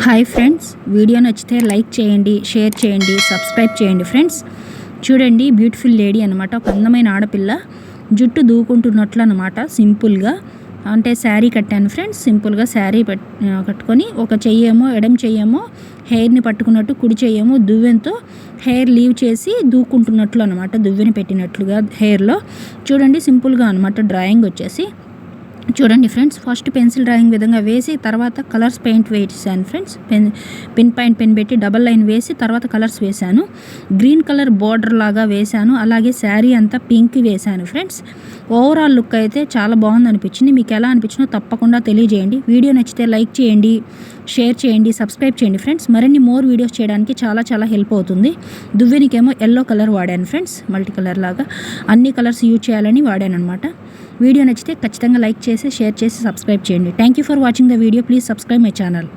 Hi friends, video నచ్చితే like చేయండి, share చేయండి, సబ్స్క్రైబ్ చేయండి. ఫ్రెండ్స్ చూడండి, బ్యూటిఫుల్ లేడీ అనమాట. ఒక అందమైన ఆడపిల్ల జుట్టు దూకుంటున్నట్లు అనమాట. సింపుల్గా అంటే శారీ కట్టాను ఫ్రెండ్స్. సింపుల్గా శారీ కట్టుకొని ఒక చెయ్యేమో ఎడం చెయ్యేమో హెయిర్ని పట్టుకున్నట్టు, కుడి చెయ్యేమో దువ్వెంతో హెయిర్ లీవ్ చేసి దూకుంటున్నట్లు అనమాట. దువ్వెని పెట్టినట్లుగా హెయిర్లో చూడండి. సింపుల్గా అనమాట డ్రాయింగ్ వచ్చేసి. చూడండి ఫ్రెండ్స్, ఫస్ట్ పెన్సిల్ డ్రాయింగ్ విధంగా వేసి తర్వాత కలర్స్ పెయింట్ వేసాను ఫ్రెండ్స్. పిన్ పాయింట్ పెన్ పెట్టి డబల్ లైన్ వేసి తర్వాత కలర్స్ వేశాను. గ్రీన్ కలర్ బార్డర్ లాగా వేశాను. అలాగే శారీ అంతా పింక్ వేశాను ఫ్రెండ్స్. ఓవరాల్ లుక్ అయితే చాలా బాగుంది అనిపించింది. మీకు ఎలా అనిపించిందో తప్పకుండా తెలియజేయండి. వీడియో నచ్చితే లైక్ చేయండి, షేర్ చేయండి, సబ్స్క్రైబ్ చేయండి ఫ్రెండ్స్. మరిన్ని మోర్ వీడియోస్ చేయడానికి చాలా హెల్ప్ అవుతుంది. దువ్వెనికేమో ఎల్లో కలర్ వాడాను ఫ్రెండ్స్. మల్టీ కలర్ లాగా అన్ని కలర్స్ యూజ్ చేయాలని వాడాను అనమాట. వీడియో నచ్చితే ఖచ్చితంగా లైక్ చేసి, షేర్ చేసి, సబ్స్క్రైబ్ చేయండి. Thank you for watching the video. Please subscribe my channel.